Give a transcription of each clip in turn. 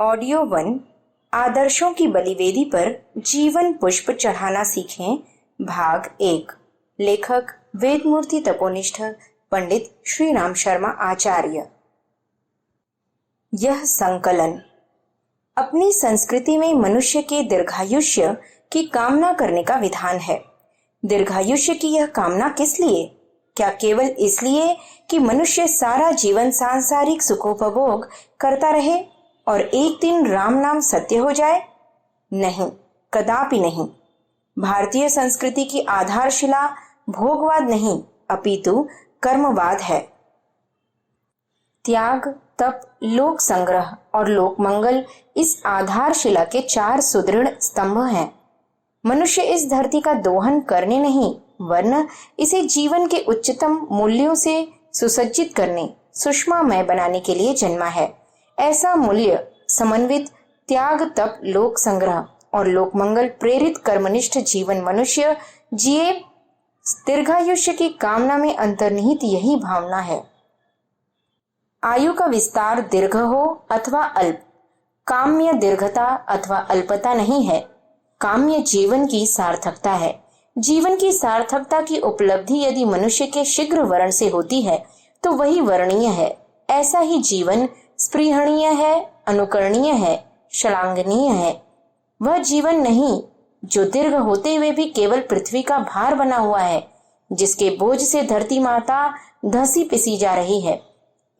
Audio 1 आदर्शों की बलिवेदी पर जीवन पुष्प चढ़ाना सीखें भाग 1। लेखक वेदमूर्ति तपोनिष्ठ पंडित श्री राम शर्मा आचार्य। यह संकलन अपनी संस्कृति में मनुष्य के दीर्घायुष्य की कामना करने का विधान है। दीर्घायुष्य की यह कामना किस लिए? क्या केवल इसलिए कि मनुष्य सारा जीवन सांसारिक सुखोपभोग करता रहे और एक दिन राम नाम सत्य हो जाए? नहीं, कदापि नहीं। भारतीय संस्कृति की आधारशिला भोगवाद नहीं अपितु कर्मवाद है। त्याग, तप, लोक संग्रह और लोक मंगल इस आधारशिला के 4 सुदृढ़ स्तंभ हैं। मनुष्य इस धरती का दोहन करने नहीं वरन इसे जीवन के उच्चतम मूल्यों से सुसज्जित करने, सुषमामय बनाने के लिए जन्मा है। ऐसा मूल्य समन्वित त्याग, तप, लोक संग्रह और लोक मंगल प्रेरित कर्मनिष्ठ जीवन मनुष्य जिए। दीर्घायुष्य की कामना में अंतर्निहित यही भावना है। आयु का विस्तार दीर्घ हो अथवा अल्प, काम्य दीर्घता अथवा अल्पता नहीं है, काम्य जीवन की सार्थकता है। जीवन की सार्थकता की उपलब्धि यदि मनुष्य के शीघ्र वर्ण से होती है तो वही वर्णीय है। ऐसा ही जीवन स्पृहणीय है, अनुकरणीय है, श्लाघनीय है। वह जीवन नहीं जो दीर्घ होते हुए भी केवल पृथ्वी का भार बना हुआ है, जिसके बोझ से धरती माता धसी पिसी जा रही है।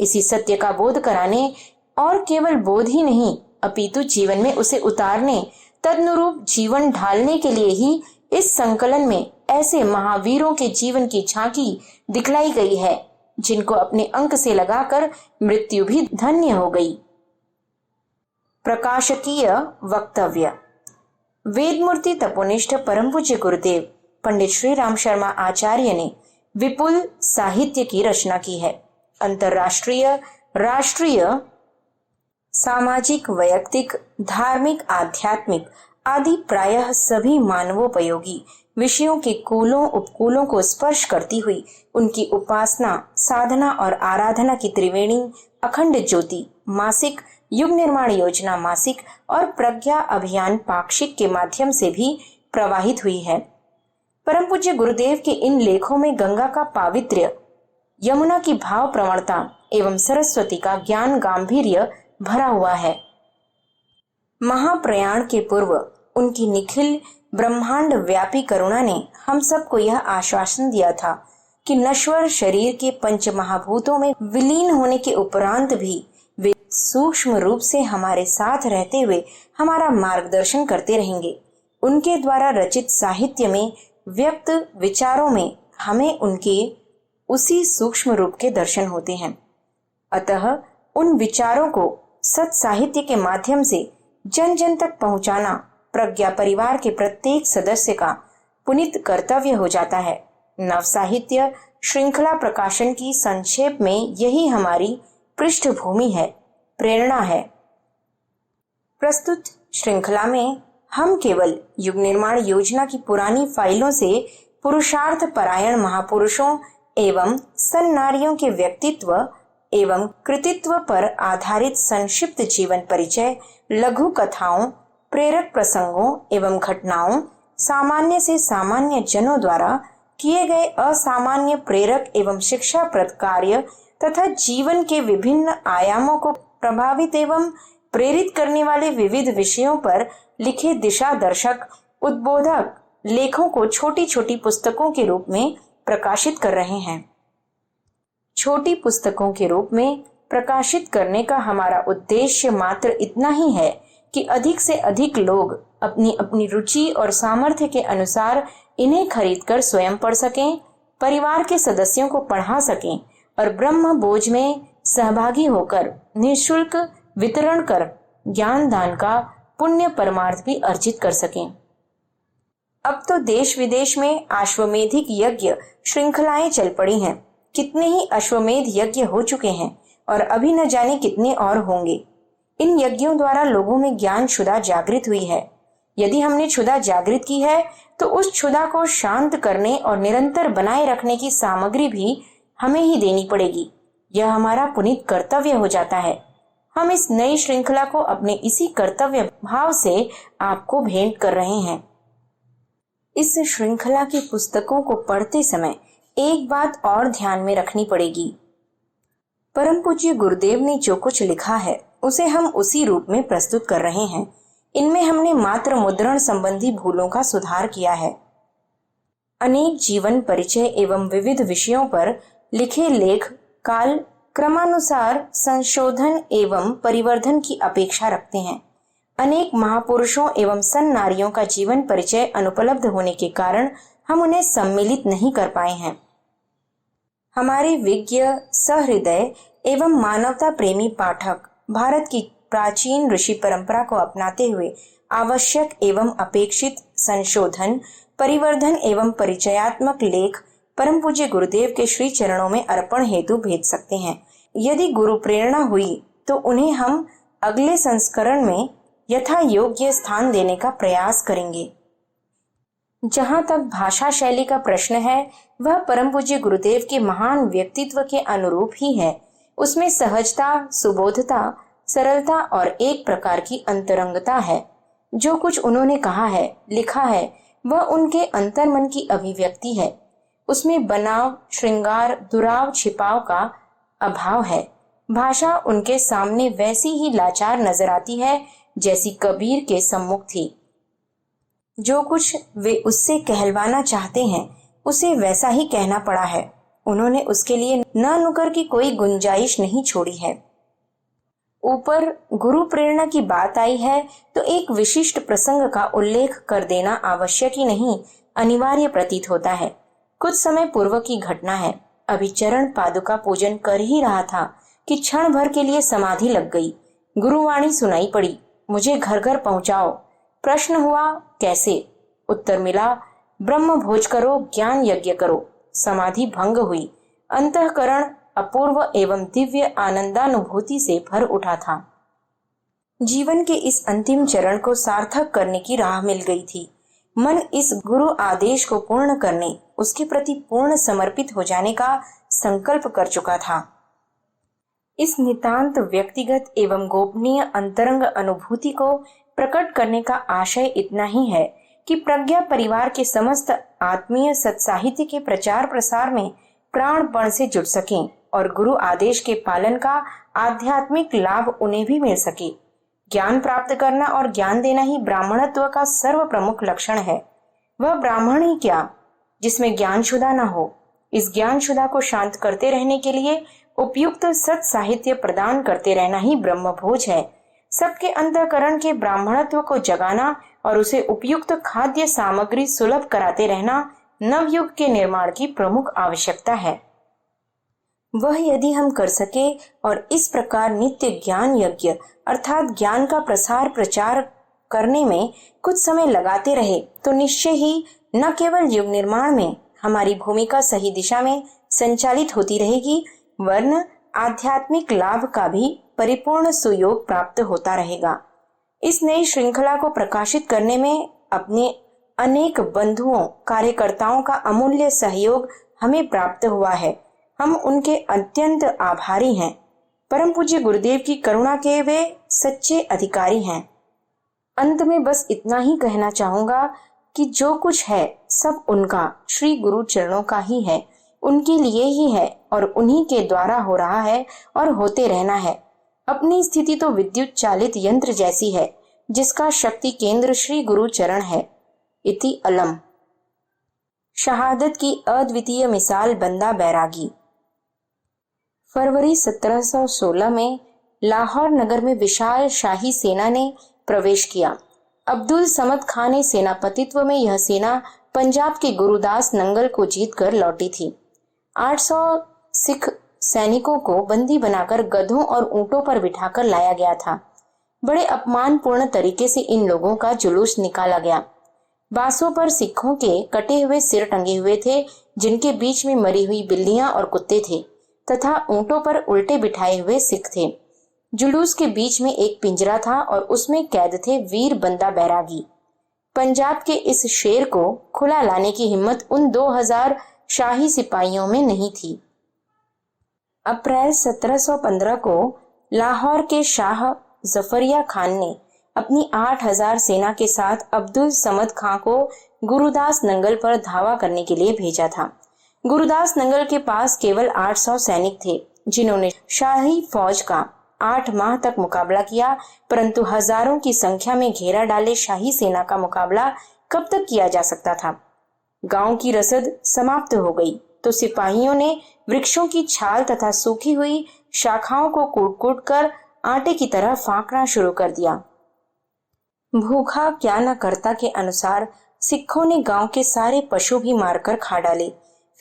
इसी सत्य का बोध कराने और केवल बोध ही नहीं अपितु जीवन में उसे उतारने, तदनुरूप जीवन ढालने के लिए ही इस संकलन में ऐसे महावीरों के जीवन की झांकी दिखलाई गई है, जिनको अपने अंक से लगाकर मृत्यु भी धन्य हो गई। प्रकाशकीय वक्तव्य। वेदमूर्ति तपोनिष्ठ परम पूज्य गुरुदेव पंडित श्री राम शर्मा आचार्य ने विपुल साहित्य की रचना की है। अंतर्राष्ट्रीय, राष्ट्रीय, सामाजिक, वैयक्तिक, धार्मिक, आध्यात्मिक आदि प्रायः सभी मानवोपयोगी विषयों के कूलों उपकूलों को स्पर्श करती हुई उनकी उपासना, साधना और आराधना की त्रिवेणी अखंड ज्योति मासिक, युग निर्माण योजना मासिक और प्रज्ञा अभियान पाक्षिक के माध्यम से भी प्रवाहित हुई है। परम पूज्य गुरुदेव के इन लेखों में गंगा का पावित्र्य, यमुना की भाव प्रवणता एवं सरस्वती का ज्ञान गांभीर्य भरा हुआ है। महाप्रयाण के पूर्व उनकी निखिल ब्रह्मांड व्यापी करुणा ने हम सबको यह आश्वासन दिया था कि नश्वर शरीर के पंच महाभूतों में विलीन होने के उपरांत भी वे सूक्ष्म रूप से हमारे साथ रहते हुए हमारा मार्गदर्शन करते रहेंगे। उनके द्वारा रचित साहित्य में व्यक्त विचारों में हमें उनके उसी सूक्ष्म रूप के दर्शन होते हैं। अतः उन विचारों को सत साहित्य के माध्यम से जन जन तक पहुंचाना प्रज्ञा परिवार के प्रत्येक सदस्य का पुनीत कर्तव्य हो जाता है। नव साहित्य श्रृंखला प्रकाशन की संक्षेप में यही हमारी पृष्ठभूमि है, प्रेरणा है। प्रस्तुत श्रृंखला में हम केवल युग निर्माण योजना की पुरानी फाइलों से पुरुषार्थ परायण महापुरुषों एवं सन्नारियों के व्यक्तित्व एवं कृतित्व पर आधारित संक्षिप्त जीवन परिचय, लघु कथाओं, प्रेरक प्रसंगों एवं घटनाओं, सामान्य से सामान्य जनों द्वारा किए गए असामान्य प्रेरक एवं शिक्षाप्रद कार्य तथा जीवन के विभिन्न आयामों को प्रभावित एवं प्रेरित करने वाले विविध विषयों पर लिखे दिशा दर्शक उद्बोधक लेखों को छोटी छोटी पुस्तकों के रूप में प्रकाशित कर रहे हैं। छोटी पुस्तकों के रूप में प्रकाशित करने का हमारा उद्देश्य मात्र इतना ही है कि अधिक से अधिक लोग अपनी अपनी रुचि और सामर्थ्य के अनुसार इन्हें खरीदकर स्वयं पढ़ सकें, परिवार के सदस्यों को पढ़ा सकें और ब्रह्म बोझ में सहभागी होकर निःशुल्क वितरण कर ज्ञान दान का पुण्य परमार्थ भी अर्जित कर सकें। अब तो देश विदेश में अश्वमेधिक यज्ञ श्रृंखलाएं चल पड़ी हैं। कितने ही अश्वमेध यज्ञ हो चुके हैं और अभी न जाने कितने और होंगे। इन यज्ञों द्वारा लोगों में ज्ञान क्षुधा जागृत हुई है। यदि हमने क्षुधा जागृत की है तो उस क्षुधा को शांत करने और निरंतर बनाए रखने की सामग्री भी हमें ही देनी पड़ेगी। यह हमारा पुनीत कर्तव्य हो जाता है। हम इस नई श्रृंखला को अपने इसी कर्तव्य भाव से आपको भेंट कर रहे हैं। इस श्रृंखला की पुस्तकों को पढ़ते समय एक बात और ध्यान में रखनी पड़ेगी। परम पूज्य गुरुदेव ने जो कुछ लिखा है उसे हम उसी रूप में प्रस्तुत कर रहे हैं। इनमें हमने मात्र मुद्रण संबंधी भूलों का सुधार किया है। अनेक जीवन परिचय एवं विविध विषयों पर लिखे लेख काल क्रमानुसार संशोधन एवं परिवर्धन की अपेक्षा रखते हैं। अनेक महापुरुषों एवं सन नारियों का जीवन परिचय अनुपलब्ध होने के कारण हम उन्हें सम्मिलित नहीं कर पाए हैं। हमारे विज्ञ सहृदय एवं मानवता प्रेमी पाठक भारत की प्राचीन ऋषि परंपरा को अपनाते हुए आवश्यक एवं अपेक्षित संशोधन, परिवर्धन एवं परिचयात्मक लेख परम पूज्य गुरुदेव के श्री चरणों में अर्पण हेतु भेज सकते हैं। यदि गुरु प्रेरणा हुई तो उन्हें हम अगले संस्करण में यथा योग्य स्थान देने का प्रयास करेंगे। जहां तक भाषा शैली का प्रश्न है वह परम पूज्य गुरुदेव के महान व्यक्तित्व के अनुरूप ही है। उसमें सहजता, सुबोधता, सरलता और एक प्रकार की अंतरंगता है। जो कुछ उन्होंने कहा है, लिखा है, वह उनके अंतर्मन की अभिव्यक्ति है। उसमें बनाव, श्रृंगार, दुराव, छिपाव का अभाव है। भाषा उनके सामने वैसी ही लाचार नजर आती है जैसी कबीर के सम्मुख थी। जो कुछ वे उससे कहलवाना चाहते हैं उसे वैसा ही कहना पड़ा है। उन्होंने उसके लिए न नुकर की कोई गुंजाइश नहीं छोड़ी है। ऊपर गुरु प्रेरणा की बात आई है तो एक विशिष्ट प्रसंग का उल्लेख कर देना आवश्यक ही नहीं, अनिवार्य प्रतीत होता है। कुछ समय पूर्व की घटना है। अभी चरण पादुका पूजन कर ही रहा था कि क्षण भर के लिए समाधि लग गई। गुरुवाणी सुनाई पड़ी, मुझे घर घर पहुंचाओ। प्रश्न हुआ, कैसे? उत्तर मिला, ब्रह्म भोज करो, ज्ञान यज्ञ करो। समाधि भंग हुई। अंतःकरण अपूर्व एवं दिव्य आनंदानुभूति से भर उठा था। जीवन के इस अंतिम चरण को सार्थक करने की राह मिल गई थी। मन इस गुरु आदेश को पूर्ण करने, उसके प्रति पूर्ण समर्पित हो जाने का संकल्प कर चुका था। इस नितांत व्यक्तिगत एवं गोपनीय अंतरंग अनुभूति को प्रकट करने का आशय इतना ही है कि प्रज्ञा परिवार के समस्त आत्मीय सत्साहित्य के प्रचार प्रसार में प्राणपण से जुट सकें और गुरु आदेश के पालन का आध्यात्मिक लाभ उन्हें भी मिल सके। ज्ञान प्राप्त करना और ज्ञान देना ही ब्राह्मणत्व का सर्व प्रमुख लक्षण है। वह ब्राह्मण ही क्या जिसमें ज्ञानशुदा न हो। इस ज्ञानशुदा को शांत करते रहने के लिए उपयुक्त सत साहित्य प्रदान करते रहना ही ब्रह्मभोज है। सबके अंतःकरण के ब्राह्मणत्व को जगाना और उसे उपयुक्त खाद्य सामग्री सुलभ कराते रहना नवयुग के निर्माण की प्रमुख आवश्यकता है। वह यदि हम कर सके और इस प्रकार नित्य ज्ञान यज्ञ अर्थात ज्ञान का प्रसार प्रचार करने में कुछ समय लगाते रहे तो निश्चय ही न केवल युग निर्माण में हमारी भूमिका सही दिशा में संचालित होती रहेगी, वरन आध्यात्मिक लाभ का भी परिपूर्ण सुयोग प्राप्त होता रहेगा। इस नई श्रृंखला को प्रकाशित करने में अपने अनेक बंधुओं, कार्यकर्ताओं का अमूल्य सहयोग हमें प्राप्त हुआ है। हम उनके अत्यंत आभारी हैं। परम पूज्य गुरुदेव की करुणा के वे सच्चे अधिकारी हैं। अंत में बस इतना ही कहना चाहूंगा कि जो कुछ है सब उनका, श्री गुरु चरणों का ही है, उनके लिए ही है और उन्हीं के द्वारा हो रहा है और होते रहना है। अपनी स्थिति तो विद्युत चालित यंत्र जैसी है जिसका शक्ति केंद्र श्री गुरु चरण है। इति अलम। शहादत की अद्वितीय मिसाल बंदा बैरागी। फरवरी 1716 में लाहौर नगर में विशाल शाही सेना ने प्रवेश किया। अब्दुल समद खां ने सेनापतित्व में यह सेना पंजाब के गुरुदास नंगल को जीतकर लौटी थी। 800 सिख सैनिकों को बंदी बनाकर गधों और ऊंटों पर बिठाकर लाया गया था। बड़े अपमानपूर्ण तरीके से इन लोगों का जुलूस निकाला गया। बांसों पर सिखों के कटे हुए सिर टंगे हुए थे, जिनके बीच में मरी हुई बिल्लियां और कुत्ते थे तथा ऊंटों पर उल्टे बिठाए हुए सिख थे। जुलूस के बीच में एक पिंजरा था और उसमें कैद थे वीर बंदा बैरागी। पंजाब के इस शेर को खुला लाने की हिम्मत उन 2000 शाही सिपाहियों में नहीं थी। अप्रैल 1715 को लाहौर के शाह जफरिया खान ने अपनी 8000 सेना के साथ अब्दुल समद खां को गुरुदास नंगल पर धावा करने के लिए भेजा था। गुरुदास नंगल के पास केवल 800 सैनिक थे, जिन्होंने शाही फौज का 8 माह तक मुकाबला किया, परंतु हजारों की संख्या में घेरा डाले शाही सेना का मुकाबला कब तक किया जा सकता था। गांव की रसद समाप्त हो गई तो सिपाहियों ने वृक्षों की छाल तथा सूखी हुई शाखाओं को कूट-कूट कर आटे की तरह फांकना शुरू कर दिया। भूखा क्या न करता के अनुसार सिखों ने गांव के सारे पशु भी मारकर खा डाले।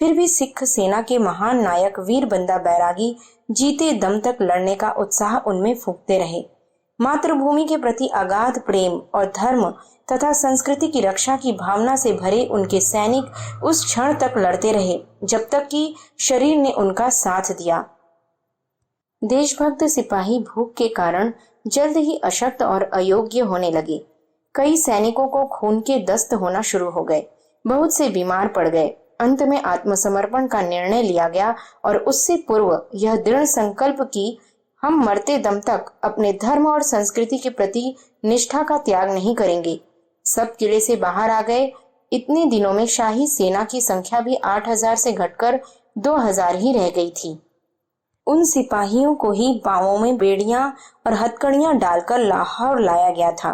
फिर भी सिख सेना के महान नायक वीर बंदा बैरागी जीते दम तक लड़ने का उत्साह उनमें फूंकते रहे। मातृभूमि के प्रति अगाध प्रेम और धर्म तथा संस्कृति की रक्षा की भावना से भरे उनके सैनिक उस क्षण तक लड़ते रहे जब तक कि शरीर ने उनका साथ दिया। देशभक्त सिपाही भूख के कारण जल्द ही अशक्त और अयोग्य होने लगे। कई सैनिकों को खून के दस्त होना शुरू हो गए, बहुत से बीमार पड़ गए। अंत में आत्मसमर्पण का निर्णय लिया गया और उससे पूर्व यह दृढ़ संकल्प कि हम मरते दम तक अपने धर्म और संस्कृति के प्रति निष्ठा का त्याग नहीं करेंगे। सब किले से बाहर आ गए। इतने दिनों में शाही सेना की संख्या भी 8000 से घटकर 2000 ही रह गई थी। उन सिपाहियों को ही पांवों में बेड़ियां और हथकड़ियां डालकर लाहौर लाया गया था।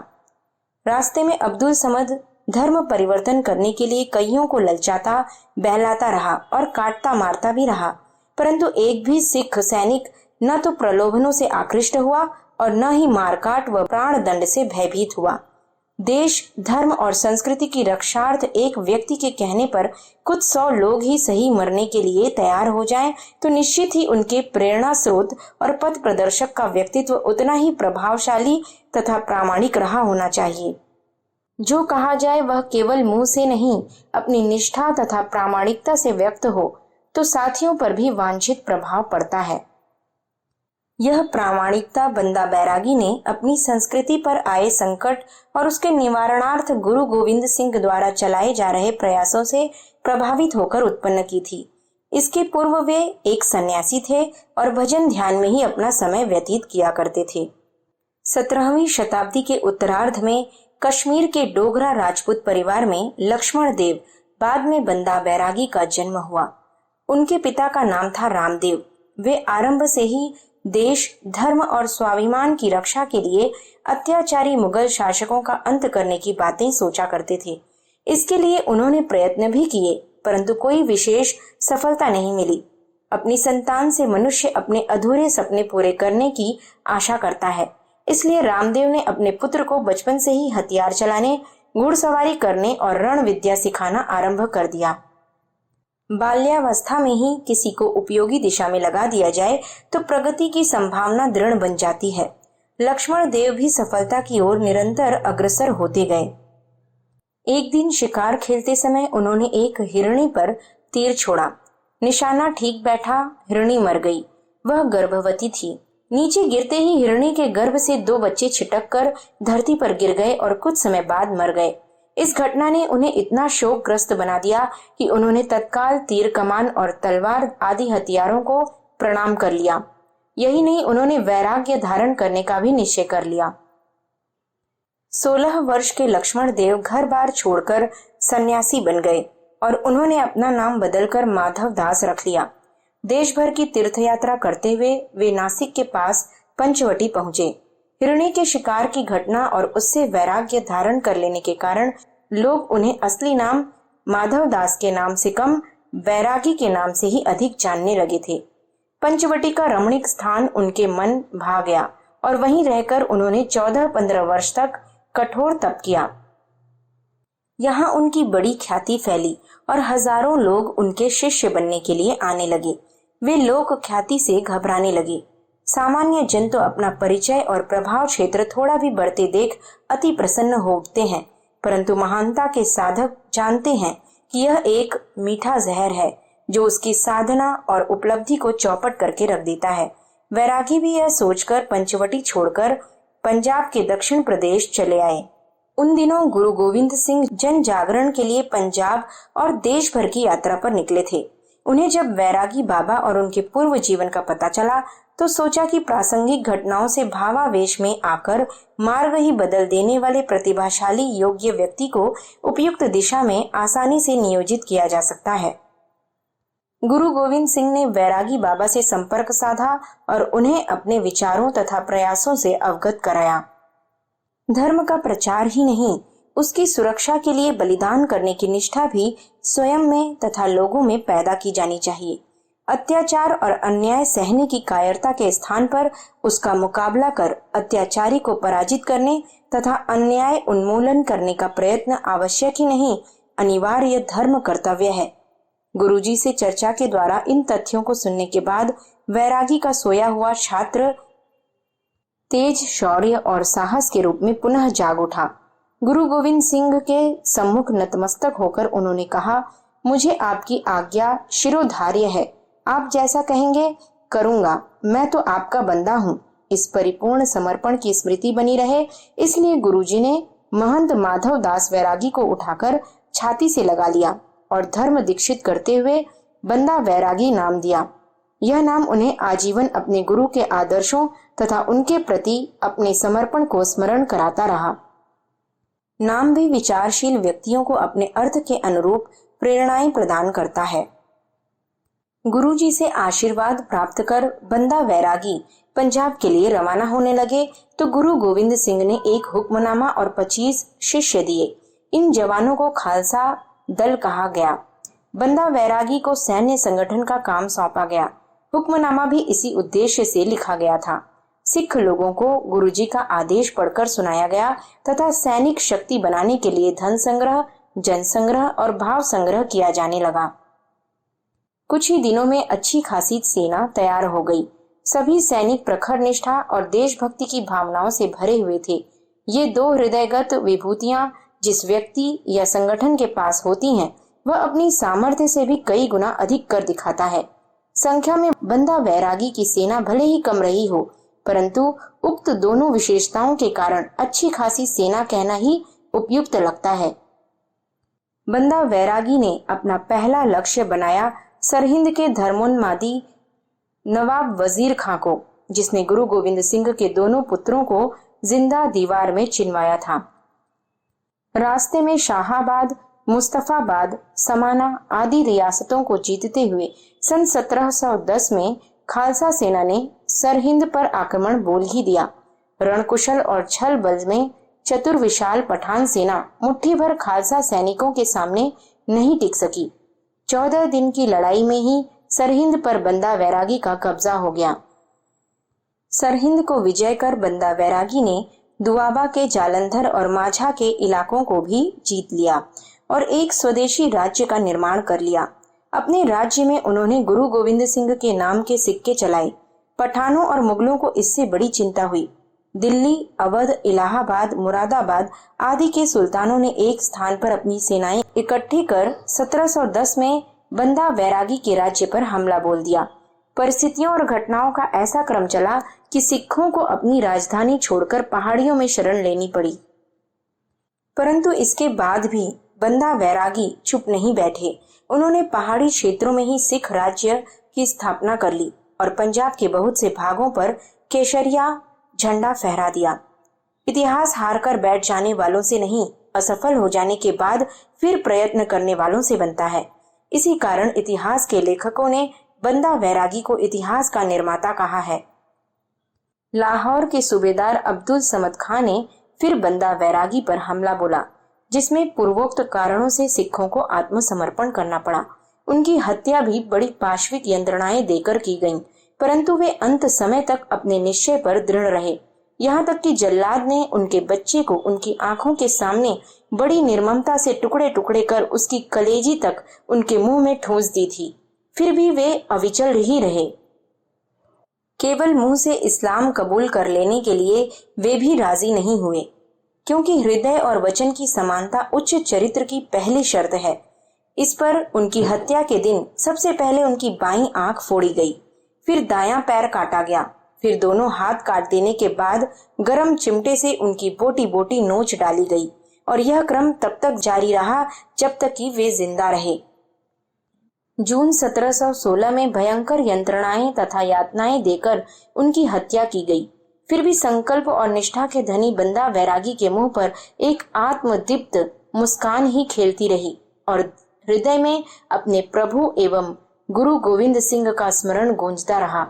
रास्ते में अब्दुल समद धर्म परिवर्तन करने के लिए कईयों को ललचाता, बहलाता रहा और काटता मारता भी रहा, परंतु एक भी सिख सैनिक न तो प्रलोभनों से आकृष्ट हुआ और न ही मारकाट व प्राण दंड से भयभीत हुआ। देश, धर्म और संस्कृति की रक्षार्थ एक व्यक्ति के कहने पर कुछ 100 लोग ही सही मरने के लिए तैयार हो जाएं, तो निश्चित ही उनके प्रेरणा स्रोत और पथ प्रदर्शक का व्यक्तित्व उतना ही प्रभावशाली तथा प्रामाणिक रहा होना चाहिए। जो कहा जाए वह केवल मुंह से नहीं, अपनी निष्ठा तथा प्रामाणिकता से व्यक्त हो तो साथियों पर भी वांछित प्रभाव पड़ता है। यह प्रामाणिकता बंदा बैरागी ने अपनी संस्कृति पर आए संकट और उसके निवारणार्थ गुरु गोविंद सिंह द्वारा चलाए जा रहे प्रयासों से प्रभावित होकर उत्पन्न की थी। इसके पूर्व वे एक सन्यासी थे और भजन ध्यान में ही अपना समय व्यतीत किया करते थे। 17वीं शताब्दी के उत्तरार्ध में कश्मीर के डोगरा राजपूत परिवार में लक्ष्मण देव, बाद में बंदा बैरागी का जन्म हुआ। उनके पिता का नाम था रामदेव। वे आरंभ से ही देश, धर्म और स्वाभिमान की रक्षा के लिए अत्याचारी मुगल शासकों का अंत करने की बातें सोचा करते थे। इसके लिए उन्होंने प्रयत्न भी किए, परंतु कोई विशेष सफलता नहीं मिली। अपनी संतान से मनुष्य अपने अधूरे सपने पूरे करने की आशा करता है, इसलिए रामदेव ने अपने पुत्र को बचपन से ही हथियार चलाने, घुड़सवारी करने और रण विद्या सिखाना आरंभ कर दिया। बाल्यावस्था में ही किसी को उपयोगी दिशा में लगा दिया जाए तो प्रगति की संभावना दृढ़ बन जाती है। लक्ष्मण देव भी सफलता की ओर निरंतर अग्रसर होते गए। एक दिन शिकार खेलते समय उन्होंने एक हिरणी पर तीर छोड़ा। निशाना ठीक बैठा, हिरणी मर गई। वह गर्भवती थी। नीचे गिरते ही हिरणी के गर्भ से 2 बच्चे छिटक कर धरती पर गिर गए और कुछ समय बाद मर गए। इस घटना ने उन्हें इतना शोकग्रस्त बना दिया कि उन्होंने तत्काल तीर कमान और तलवार आदि हथियारों को प्रणाम कर लिया। यही नहीं, उन्होंने वैराग्य धारण करने का भी निश्चय कर लिया। 16 वर्ष के लक्ष्मण देव घर बार छोड़कर सन्यासी बन गए और उन्होंने अपना नाम बदलकर माधव दास रख लिया। देश भर की तीर्थ यात्रा करते हुए वे नासिक के पास पंचवटी पहुंचे। हिरणी के शिकार की घटना और उससे वैराग्य धारण कर लेने के कारण लोग उन्हें असली नाम माधव दास के नाम से कम बैरागी के नाम से ही अधिक जानने लगे थे। पंचवटी का रमणीक स्थान उनके मन भा गया और वहीं रहकर उन्होंने 14-15 वर्ष तक कठोर तप किया। यहाँ उनकी बड़ी ख्याति फैली और हजारों लोग उनके शिष्य बनने के लिए आने लगे। वे लोक ख्याति से घबराने लगे। सामान्य जन तो अपना परिचय और प्रभाव क्षेत्र थोड़ा भी बढ़ते देख अति प्रसन्न हो उठते हैं, परंतु महानता के साधक जानते हैं कि यह एक मीठा जहर है जो उसकी साधना और उपलब्धि को चौपट करके रख देता है। वैरागी भी यह सोचकर पंचवटी छोड़कर पंजाब के दक्षिण प्रदेश चले आए। उन दिनों गुरु गोविंद सिंह जन जागरण के लिए पंजाब और देश भर की यात्रा पर निकले थे। उन्हें जब वैरागी बाबा और उनके पूर्व जीवन का पता चला तो सोचा कि प्रासंगिक घटनाओं से भावावेश में आकर मार्ग ही बदल देने वाले प्रतिभाशाली योग्य व्यक्ति को उपयुक्त दिशा में आसानी से नियोजित किया जा सकता है। गुरु गोविंद सिंह ने वैरागी बाबा से संपर्क साधा और उन्हें अपने विचारों तथा प्रयासों से अवगत कराया। धर्म का प्रचार ही नहीं, उसकी सुरक्षा के लिए बलिदान करने की निष्ठा भी स्वयं में तथा लोगों में पैदा की जानी चाहिए। अत्याचार और अन्याय सहने की कायरता के स्थान पर उसका मुकाबला कर अत्याचारी को पराजित करने तथा अन्याय उन्मूलन करने का प्रयत्न आवश्यक ही नहीं, अनिवार्य धर्म कर्तव्य है। गुरुजी से चर्चा के द्वारा इन तथ्यों को सुनने के बाद वैरागी का सोया हुआ छात्र तेज, शौर्य और साहस के रूप में पुनः जाग उठा। गुरु गोविंद सिंह के सम्मुख नतमस्तक होकर उन्होंने कहा, मुझे आपकी आज्ञा शिरोधार्य है, आप जैसा कहेंगे करूंगा, मैं तो आपका बंदा हूँ। इस परिपूर्ण समर्पण की स्मृति बनी रहे, इसलिए गुरुजी ने महंत माधव दास वैरागी को उठाकर छाती से लगा लिया और धर्म दीक्षित करते हुए बंदा वैरागी नाम दिया। यह नाम उन्हें आजीवन अपने गुरु के आदर्शों तथा उनके प्रति अपने समर्पण को स्मरण कराता रहा। नाम भी विचारशील व्यक्तियों को अपने अर्थ के अनुरूप प्रेरणाएं प्रदान करता है। गुरुजी से आशीर्वाद प्राप्त कर बंदा वैरागी पंजाब के लिए रवाना होने लगे तो गुरु गोविंद सिंह ने एक हुक्मनामा और 25 शिष्य दिए। इन जवानों को खालसा दल कहा गया। बंदा वैरागी को सैन्य संगठन का काम सौंपा गया। हुक्मनामा भी इसी उद्देश्य से लिखा गया था। सिख लोगों को गुरुजी का आदेश पढ़कर सुनाया गया तथा सैनिक शक्ति बनाने के लिए धन संग्रह, जन संग्रह और भाव संग्रह किया जाने लगा। कुछ ही दिनों में अच्छी खासी सेना तैयार हो गई। सभी सैनिक प्रखर निष्ठा और देशभक्ति की भावनाओं से भरे हुए थे। ये दो हृदयगत विभूतियां जिस व्यक्ति या संगठन के पास होती हैं, वह अपनी सामर्थ्य से भी कई गुना अधिक कर दिखाता है। संख्या में बंदा वैरागी की सेना भले ही कम रही हो, परंतु उक्त दोनों विशेषताओं के कारण अच्छी खासी सेना कहना ही उपयुक्त लगता है। बंदा वैरागी ने अपना पहला लक्ष्य बनाया सरहिंद के धर्मोन्मादी नवाब वजीर खां को, जिसने गुरु गोविंद सिंह के दोनों पुत्रों को जिंदा दीवार में चिनवाया था। रास्ते में शाहाबाद, मुस्तफाबाद, समाना आदि रियासतों को जीतते हुए सन 1710 में खालसा सेना ने सरहिंद पर आक्रमण बोल ही दिया। रणकुशल और छल बल में चतुर विशाल पठान सेना मुट्ठी भर खालसा सैनिकों के सामने नहीं टिक सकी। 14 दिन की लड़ाई में ही सरहिंद पर बंदा वैरागी का कब्जा हो गया। सरहिंद को विजय कर बंदा वैरागी ने दुआबा के जालंधर और माझा के इलाकों को भी जीत लिया और एक स्वदेशी राज्य का निर्माण कर लिया। अपने राज्य में उन्होंने गुरु गोविंद सिंह के नाम के सिक्के चलाए। पठानों और मुगलों को इससे बड़ी चिंता हुई। दिल्ली, अवध, इलाहाबाद, मुरादाबाद आदि के सुल्तानों ने एक स्थान पर अपनी सेनाएं इकट्ठी कर 1710 में बंदा वैरागी के राज्य पर हमला बोल दिया। परिस्थितियों और घटनाओं का ऐसा क्रम चला कि सिखों को अपनी राजधानी छोड़कर पहाड़ियों में शरण लेनी पड़ी। परंतु इसके बाद भी बंदा वैरागी चुप नहीं बैठे। उन्होंने पहाड़ी क्षेत्रों में ही सिख राज्य की स्थापना कर ली और पंजाब के बहुत से भागों पर केसरिया झंडा फहरा दिया। इतिहास हार कर बैठ जाने वालों से नहीं, असफल हो जाने के बाद फिर प्रयत्न करने वालों से बनता है। इसी कारण इतिहास के लेखकों ने बंदा वैरागी को इतिहास का निर्माता कहा है। लाहौर के सूबेदार अब्दुल समद खां ने फिर बंदा वैरागी पर हमला बोला, जिसमें पूर्वोक्त कारणों से सिखों को आत्मसमर्पण करना पड़ा। उनकी हत्या भी बड़ी पाशविक यंत्रणाएं देकर की गईं, परंतु वे अंत समय तक अपने निश्चय पर दृढ़ रहे। यहाँ तक कि जल्लाद ने उनके बच्चे को उनकी आंखों के सामने बड़ी निर्ममता से टुकड़े टुकड़े कर उसकी कलेजी तक उनके मुंह में ठूंस दी थी। फिर भी वे अविचल ही रहे। केवल मुंह से इस्लाम कबूल कर लेने के लिए वे भी राजी नहीं हुए, क्योंकि हृदय और वचन की समानता उच्च चरित्र की पहली शर्त है। इस पर उनकी हत्या के दिन सबसे पहले उनकी बाईं आंख फोड़ी गई, फिर दायां पैर काटा गया, फिर दोनों हाथ काट देने के बाद गरम चिमटे से उनकी बोटी बोटी नोच डाली गई और यह क्रम तब तक जारी रहा जब तक कि वे जिंदा रहे। जून 1716 में भयंकर यंत्रणाएं तथा यातनाएं देकर उनकी हत्या की गई। फिर भी संकल्प और निष्ठा के धनी बंदा वैरागी के मुंह पर एक आत्मदीप्त मुस्कान ही खेलती रही और हृदय में अपने प्रभु एवं गुरु गोविंद सिंह का स्मरण गूंजता रहा।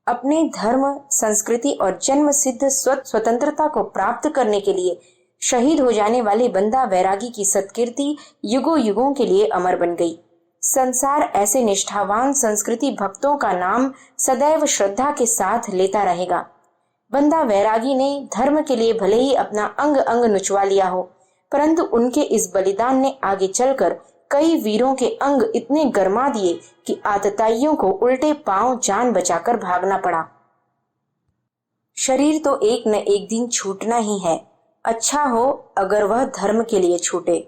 अपने धर्म, संस्कृति और जन्म सिद्ध स्वतंत्रता को प्राप्त करने के लिए शहीद हो जाने वाले बंदा वैरागी की सत्कीर्ति युगों युगों के लिए अमर बन गई। संसार ऐसे निष्ठावान संस्कृति भक्तों का नाम सदैव श्रद्धा के साथ लेता रहेगा। बंदा वैरागी ने धर्म के लिए भले ही अपना अंग अंग नुचवा लिया हो, परंतु उनके इस बलिदान ने आगे चलकर कई वीरों के अंग इतने गरमा दिए कि आतताइयों को उल्टे पांव जान बचाकर भागना पड़ा। शरीर तो एक न एक दिन छूटना ही है, अच्छा हो अगर वह धर्म के लिए छूटे।